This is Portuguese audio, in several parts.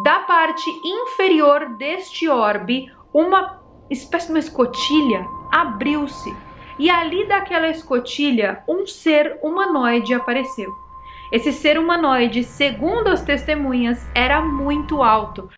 Da parte inferior deste orbe, uma espécie de uma escotilha abriu-se e ali daquela escotilha um ser humanoide apareceu. Esse ser humanoide, segundo as testemunhas, era muito alto.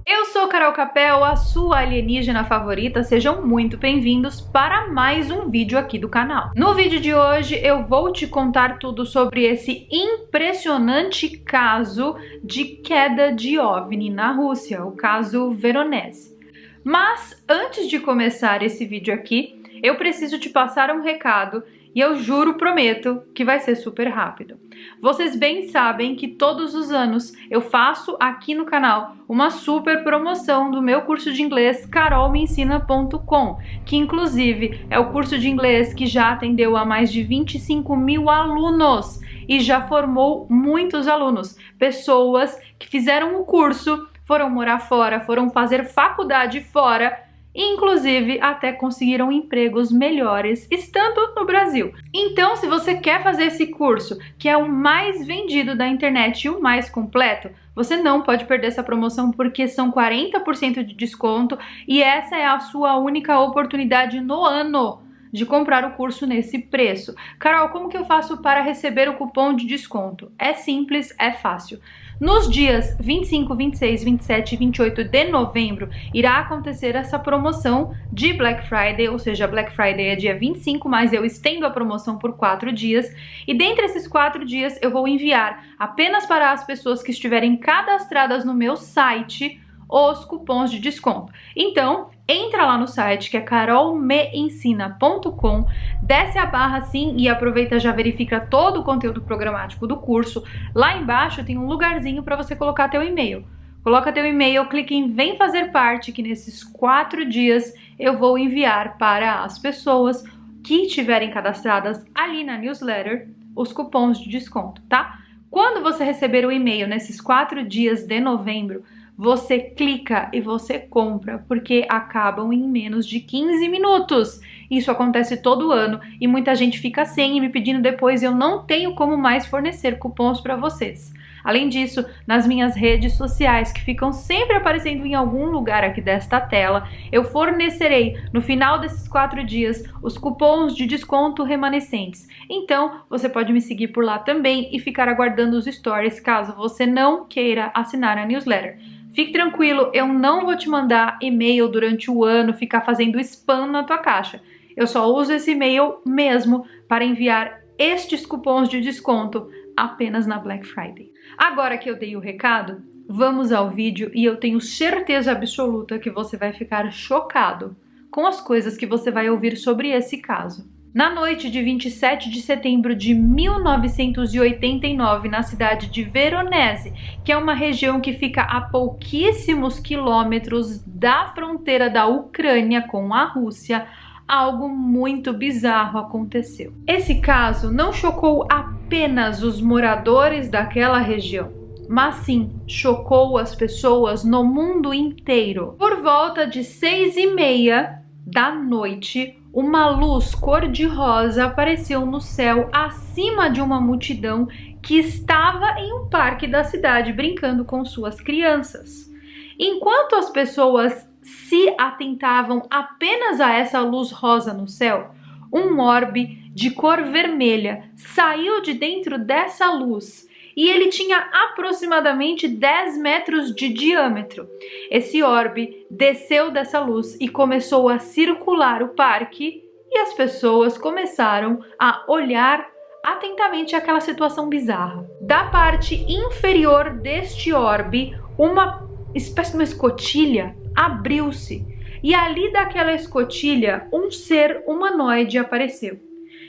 Eu sou Carol Capel, a sua alienígena favorita. Sejam muito bem-vindos para mais um vídeo aqui do canal. No vídeo de hoje eu vou te contar tudo sobre esse impressionante caso de queda de OVNI na Rússia, o caso Veronese. Mas antes de começar esse vídeo aqui, eu preciso te passar um recado e eu juro, prometo, que vai ser super rápido. Vocês bem sabem que todos os anos eu faço aqui no canal uma super promoção do meu curso de inglês carolmeensina.com, que inclusive é o curso de inglês que já atendeu a mais de 25 mil alunos e já formou muitos alunos, pessoas que fizeram o curso, foram morar fora, foram fazer faculdade fora, inclusive até conseguiram empregos melhores estando no Brasil. Então, se você quer fazer esse curso, que é o mais vendido da internet e o mais completo, você não pode perder essa promoção porque são 40% de desconto e essa é a sua única oportunidade no ano de comprar o curso nesse preço. Carol, como que eu faço para receber o cupom de desconto? É simples, é fácil. Nos dias 25, 26, 27 e 28 de novembro, irá acontecer essa promoção de Black Friday, ou seja, Black Friday é dia 25, mas eu estendo a promoção por 4 dias. E dentre esses 4 dias, eu vou enviar apenas para as pessoas que estiverem cadastradas no meu site os cupons de desconto. Então, entra lá no site que é carolmeensina.com, desce a barra assim e aproveita, já verifica todo o conteúdo programático do curso. Lá embaixo tem um lugarzinho para você colocar teu e-mail. Coloca teu e-mail, clique em Vem Fazer Parte, que nesses 4 dias eu vou enviar para as pessoas que estiverem cadastradas ali na newsletter os cupons de desconto, tá? Quando você receber o e-mail nesses 4 dias de novembro, você clica e você compra, porque acabam em menos de 15 minutos. Isso acontece todo ano e muita gente fica sem e me pedindo depois, eu não tenho como mais fornecer cupons para vocês. Além disso, nas minhas redes sociais, que ficam sempre aparecendo em algum lugar aqui desta tela, eu fornecerei no final desses 4 dias os cupons de desconto remanescentes. Então, você pode me seguir por lá também e ficar aguardando os stories caso você não queira assinar a newsletter. Fique tranquilo, eu não vou te mandar e-mail durante o ano, ficar fazendo spam na tua caixa. Eu só uso esse e-mail mesmo para enviar estes cupons de desconto apenas na Black Friday. Agora que eu dei o recado, vamos ao vídeo e eu tenho certeza absoluta que você vai ficar chocado com as coisas que você vai ouvir sobre esse caso. Na noite de 27 de setembro de 1989, na cidade de Veronese, que é uma região que fica a pouquíssimos quilômetros da fronteira da Ucrânia com a Rússia, algo muito bizarro aconteceu. Esse caso não chocou apenas os moradores daquela região, mas sim chocou as pessoas no mundo inteiro. Por volta de 6h30 da noite, uma luz cor-de-rosa apareceu no céu acima de uma multidão que estava em um parque da cidade brincando com suas crianças. Enquanto as pessoas se atentavam apenas a essa luz rosa no céu, um orbe de cor vermelha saiu de dentro dessa luz e ele tinha aproximadamente 10 metros de diâmetro. Esse orbe desceu dessa luz e começou a circular o parque e as pessoas começaram a olhar atentamente aquela situação bizarra. Da parte inferior deste orbe, uma espécie de uma escotilha abriu-se e ali daquela escotilha um ser humanoide apareceu.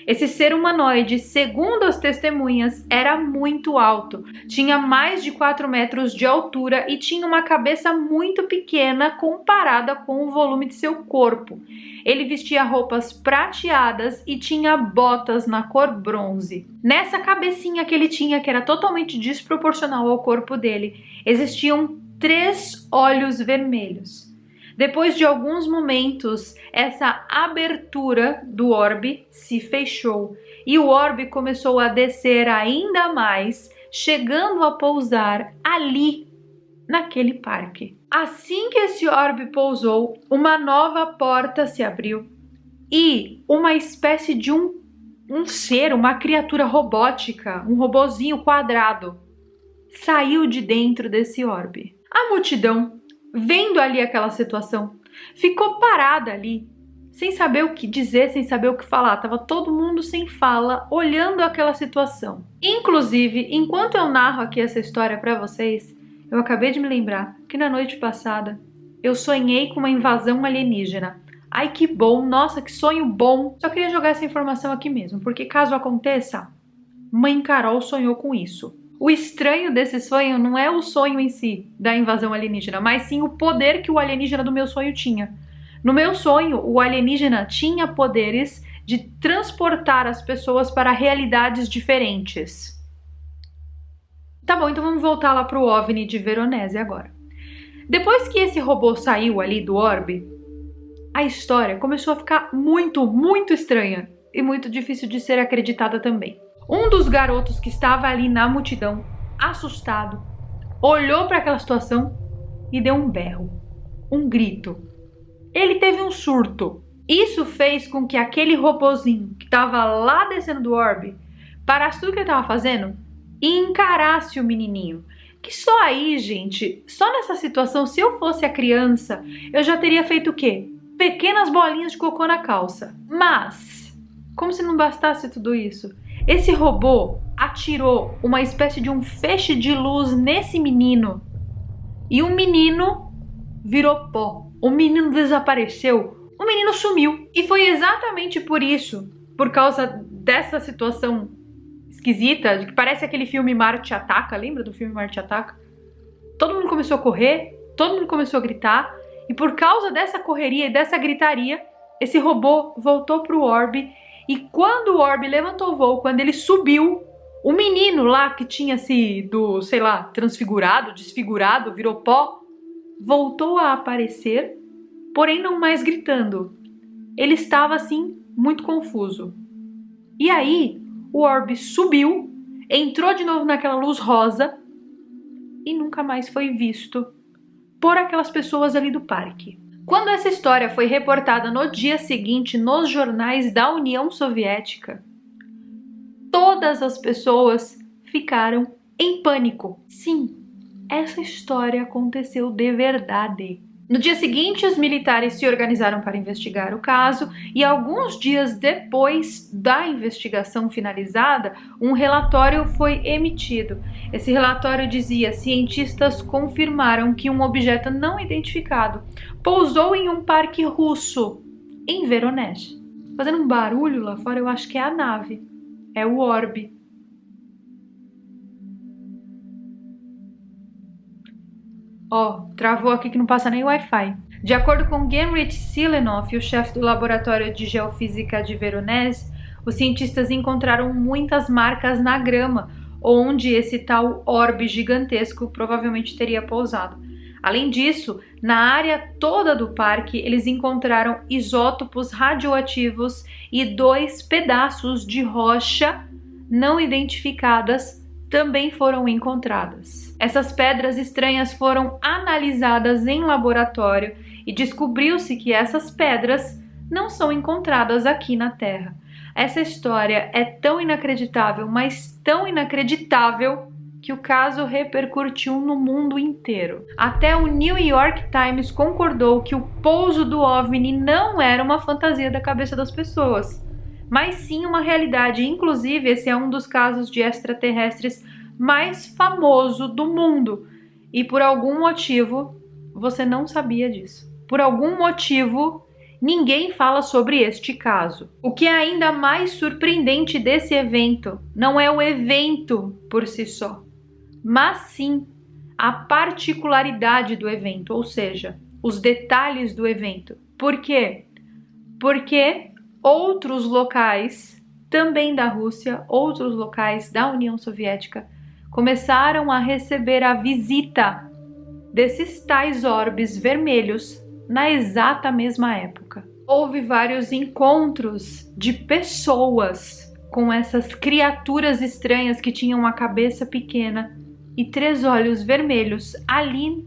Esse ser humanoide, segundo as testemunhas, era muito alto, tinha mais de 4 metros de altura e tinha uma cabeça muito pequena comparada com o volume de seu corpo. Ele vestia roupas prateadas e tinha botas na cor bronze. Nessa cabecinha que ele tinha, que era totalmente desproporcional ao corpo dele, existiam 3 olhos vermelhos. Depois de alguns momentos, essa abertura do orbe se fechou e o orbe começou a descer ainda mais, chegando a pousar ali, naquele parque. Assim que esse orbe pousou, uma nova porta se abriu e uma espécie de um ser, uma criatura robótica, um robozinho quadrado, saiu de dentro desse orbe. A multidão, vendo ali aquela situação, ficou parada ali, sem saber o que dizer, sem saber o que falar. Tava todo mundo sem fala, olhando aquela situação. Inclusive, enquanto eu narro aqui essa história para vocês, eu acabei de me lembrar que na noite passada eu sonhei com uma invasão alienígena. Ai, que bom! Nossa, que sonho bom! Só queria jogar essa informação aqui mesmo, porque caso aconteça, Mãe Carol sonhou com isso. O estranho desse sonho não é o sonho em si da invasão alienígena, mas sim o poder que o alienígena do meu sonho tinha. No meu sonho, o alienígena tinha poderes de transportar as pessoas para realidades diferentes. Tá bom, então vamos voltar lá pro OVNI de Veronese agora. Depois que esse robô saiu ali do orbe, a história começou a ficar muito estranha e muito difícil de ser acreditada também. Um dos garotos que estava ali na multidão, assustado, olhou para aquela situação e deu um berro, um grito. Ele teve um surto. Isso fez com que aquele robozinho que estava lá descendo do orbe parasse tudo que ele estava fazendo e encarasse o menininho. Que só aí, gente, só nessa situação, se eu fosse a criança, eu já teria feito o quê? Pequenas bolinhas de cocô na calça. Mas, como se não bastasse tudo isso, esse robô atirou uma espécie de um feixe de luz nesse menino e o menino virou pó. O menino desapareceu, o menino sumiu. E foi exatamente por isso, por causa dessa situação esquisita, de que parece aquele filme Marte Ataca, lembra do filme Marte Ataca? Todo mundo começou a correr, todo mundo começou a gritar, e por causa dessa correria e dessa gritaria, esse robô voltou pro orbe. E quando o orbe levantou o voo, quando ele subiu, o menino lá que tinha sido, sei lá, transfigurado, desfigurado, virou pó, voltou a aparecer, porém não mais gritando. Ele estava assim, muito confuso. E aí, o orbe subiu, entrou de novo naquela luz rosa e nunca mais foi visto por aquelas pessoas ali do parque. Quando essa história foi reportada no dia seguinte nos jornais da União Soviética, todas as pessoas ficaram em pânico. Sim, essa história aconteceu de verdade. No dia seguinte, os militares se organizaram para investigar o caso e alguns dias depois da investigação finalizada, um relatório foi emitido. Esse relatório dizia: cientistas confirmaram que um objeto não identificado pousou em um parque russo, em Veronese. Fazendo um barulho lá fora, eu acho que é a nave, é o orbe. Ó, travou aqui que não passa nem Wi-Fi. De acordo com Genrich Silenoff, o chefe do laboratório de geofísica de Veronese, os cientistas encontraram muitas marcas na grama, onde esse tal orbe gigantesco provavelmente teria pousado. Além disso, na área toda do parque, eles encontraram isótopos radioativos e 2 pedaços de rocha não identificadas também foram encontradas. Essas pedras estranhas foram analisadas em laboratório e descobriu-se que essas pedras não são encontradas aqui na Terra. Essa história é tão inacreditável, mas tão inacreditável, que o caso repercutiu no mundo inteiro. Até o New York Times concordou que o pouso do OVNI não era uma fantasia da cabeça das pessoas, mas sim uma realidade. Inclusive, esse é um dos casos de extraterrestres mais famoso do mundo. E por algum motivo, você não sabia disso. Por algum motivo, ninguém fala sobre este caso. O que é ainda mais surpreendente desse evento não é o evento por si só, mas sim a particularidade do evento, ou seja, os detalhes do evento. Por quê? Porque outros locais, também da Rússia, outros locais da União Soviética, começaram a receber a visita desses tais orbes vermelhos na exata mesma época. Houve vários encontros de pessoas com essas criaturas estranhas que tinham uma cabeça pequena e 3 olhos vermelhos ali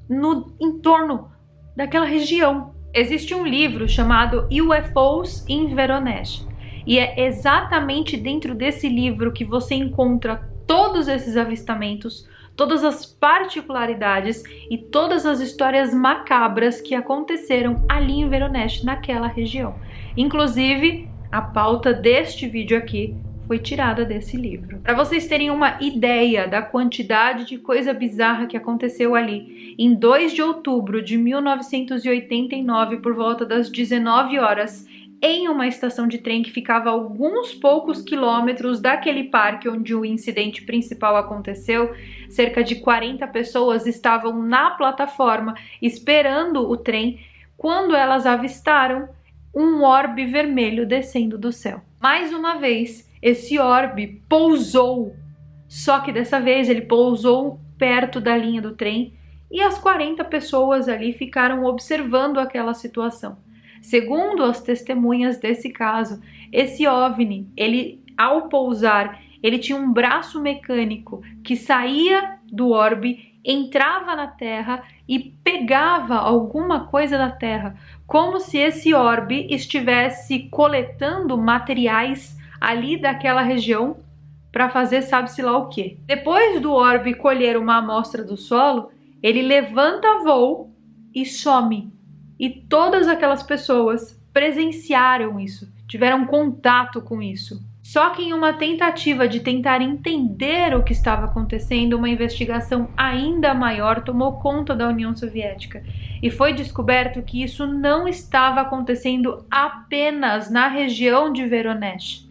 no entorno daquela região. Existe um livro chamado UFOs in Voronezh e é exatamente dentro desse livro que você encontra todos esses avistamentos, todas as particularidades e todas as histórias macabras que aconteceram ali em Voronezh, naquela região. Inclusive, a pauta deste vídeo aqui foi tirada desse livro. Para vocês terem uma ideia da quantidade de coisa bizarra que aconteceu ali, em 2 de outubro de 1989, por volta das 19 horas, em uma estação de trem que ficava a alguns poucos quilômetros daquele parque onde o incidente principal aconteceu, cerca de 40 pessoas estavam na plataforma esperando o trem quando elas avistaram um orbe vermelho descendo do céu. Mais uma vez, esse orbe pousou, só que dessa vez ele pousou perto da linha do trem e as 40 pessoas ali ficaram observando aquela situação. Segundo as testemunhas desse caso, esse OVNI, ao pousar, ele tinha um braço mecânico que saía do orbe, entrava na Terra e pegava alguma coisa da Terra, como se esse orbe estivesse coletando materiais ali daquela região para fazer sabe-se lá o quê. Depois do orbe colher uma amostra do solo, ele levanta voo e some. E todas aquelas pessoas presenciaram isso, tiveram contato com isso. Só que em uma tentativa de tentar entender o que estava acontecendo, uma investigação ainda maior tomou conta da União Soviética. E foi descoberto que isso não estava acontecendo apenas na região de Voronezh,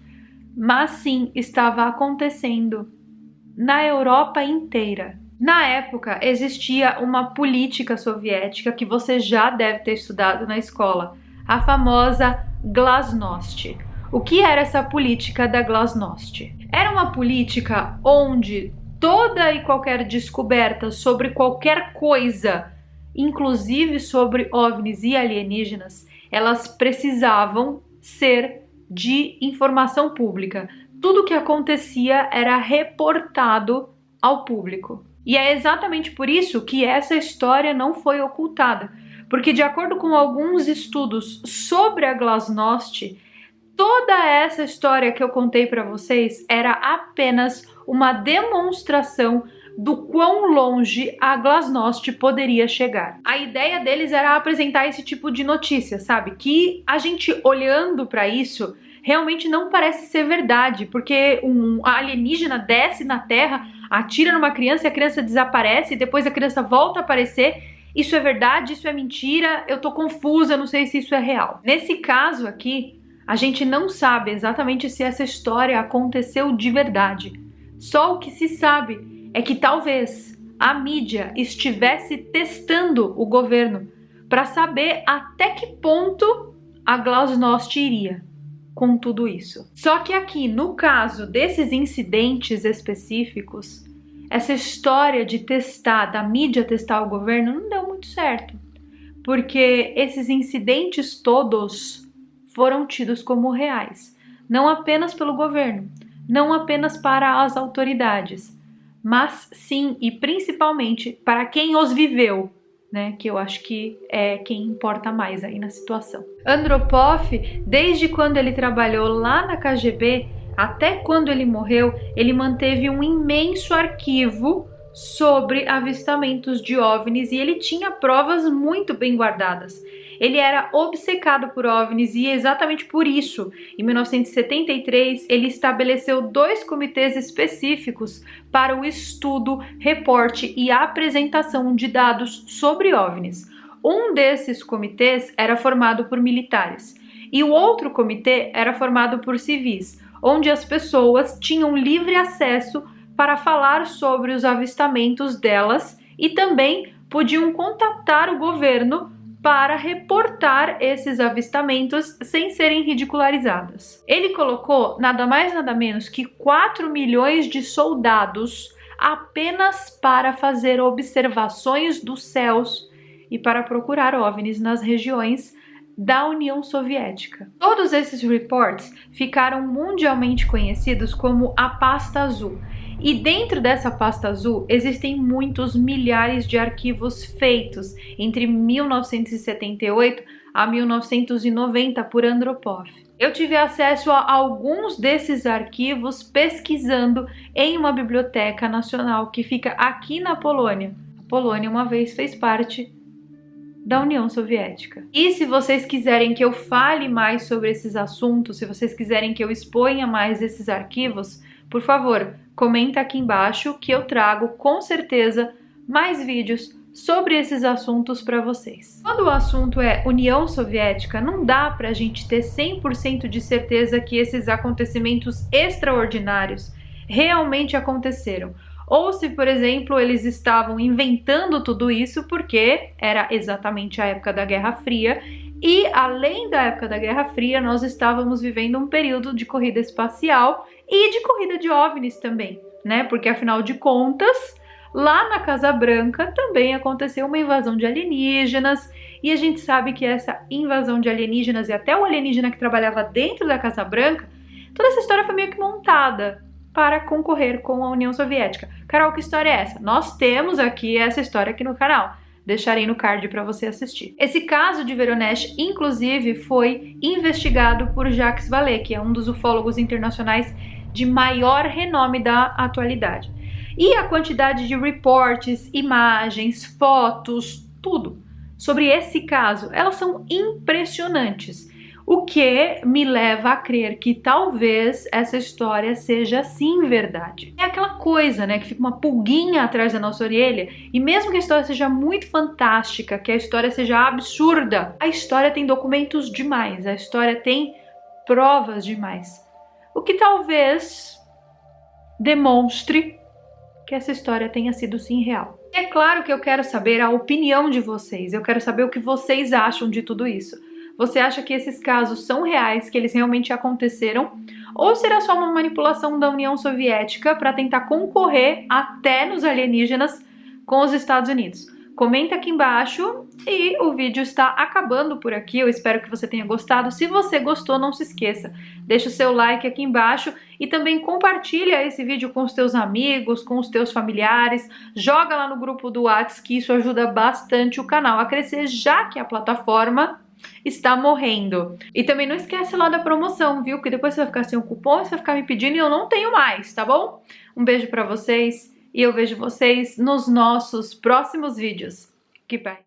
mas sim estava acontecendo na Europa inteira. Na época, existia uma política soviética que você já deve ter estudado na escola, a famosa Glasnost. O que era essa política da Glasnost? Era uma política onde toda e qualquer descoberta sobre qualquer coisa, inclusive sobre OVNIs e alienígenas, elas precisavam ser de informação pública. Tudo o que acontecia era reportado ao público. E é exatamente por isso que essa história não foi ocultada, porque de acordo com alguns estudos sobre a Glasnost, toda essa história que eu contei para vocês era apenas uma demonstração do quão longe a Glasnost poderia chegar. A ideia deles era apresentar esse tipo de notícia, sabe? Que a gente olhando para isso realmente não parece ser verdade, porque um alienígena desce na Terra, atira numa criança e a criança desaparece, e depois a criança volta a aparecer. Isso é verdade? Isso é mentira? Eu tô confusa, não sei se isso é real. Nesse caso aqui, a gente não sabe exatamente se essa história aconteceu de verdade. Só o que se sabe é que talvez a mídia estivesse testando o governo para saber até que ponto a Glasnost iria com tudo isso. Só que aqui, no caso desses incidentes específicos, essa história de testar, da mídia testar o governo, não deu muito certo. Porque esses incidentes todos foram tidos como reais. Não apenas pelo governo, não apenas para as autoridades, mas sim e principalmente para quem os viveu, né, que eu acho que é quem importa mais aí na situação. Andropov, desde quando ele trabalhou lá na KGB até quando ele morreu, ele manteve um imenso arquivo sobre avistamentos de OVNIs e ele tinha provas muito bem guardadas. Ele era obcecado por OVNIs e exatamente por isso, em 1973, ele estabeleceu 2 comitês específicos para o estudo, reporte e apresentação de dados sobre OVNIs. Um desses comitês era formado por militares e o outro comitê era formado por civis, onde as pessoas tinham livre acesso para falar sobre os avistamentos delas e também podiam contatar o governo para reportar esses avistamentos sem serem ridicularizadas. Ele colocou nada mais nada menos que 4 milhões de soldados apenas para fazer observações dos céus e para procurar OVNIs nas regiões da União Soviética. Todos esses reports ficaram mundialmente conhecidos como a pasta azul. E dentro dessa pasta azul existem muitos milhares de arquivos feitos entre 1978 a 1990 por Andropov. Eu tive acesso a alguns desses arquivos pesquisando em uma biblioteca nacional que fica aqui na Polônia. A Polônia uma vez fez parte da União Soviética. E se vocês quiserem que eu fale mais sobre esses assuntos, se vocês quiserem que eu exponha mais esses arquivos, por favor, comenta aqui embaixo que eu trago com certeza mais vídeos sobre esses assuntos para vocês. Quando o assunto é União Soviética, não dá para a gente ter 100% de certeza que esses acontecimentos extraordinários realmente aconteceram. Ou se, por exemplo, eles estavam inventando tudo isso porque era exatamente a época da Guerra Fria e, além da época da Guerra Fria, nós estávamos vivendo um período de corrida espacial e de corrida de OVNIs também, né? Porque, afinal de contas, lá na Casa Branca também aconteceu uma invasão de alienígenas e a gente sabe que essa invasão de alienígenas e até o alienígena que trabalhava dentro da Casa Branca, toda essa história foi meio que montada para concorrer com a União Soviética. Carol, que história é essa? Nós temos aqui essa história aqui no canal. Deixarei no card para você assistir. Esse caso de Voronezh, inclusive, foi investigado por Jacques Vallée, que é um dos ufólogos internacionais de maior renome da atualidade. E a quantidade de reportes, imagens, fotos, tudo sobre esse caso, elas são impressionantes. O que me leva a crer que talvez essa história seja sim verdade. É aquela coisa, né, que fica uma pulguinha atrás da nossa orelha, e mesmo que a história seja muito fantástica, que a história seja absurda, a história tem documentos demais, a história tem provas demais. O que talvez demonstre que essa história tenha sido sim real. É claro que eu quero saber a opinião de vocês, eu quero saber o que vocês acham de tudo isso. Você acha que esses casos são reais, que eles realmente aconteceram? Ou será só uma manipulação da União Soviética para tentar concorrer até nos alienígenas com os Estados Unidos? Comenta aqui embaixo e o vídeo está acabando por aqui. Eu espero que você tenha gostado. Se você gostou, não se esqueça, deixa o seu like aqui embaixo e também compartilha esse vídeo com os teus amigos, com os teus familiares. Joga lá no grupo do WhatsApp, que isso ajuda bastante o canal a crescer, já que a plataforma está morrendo. E também não esquece lá da promoção, viu? Que depois você vai ficar sem o cupom, você vai ficar me pedindo e eu não tenho mais, tá bom? Um beijo pra vocês e eu vejo vocês nos nossos próximos vídeos. Keep back.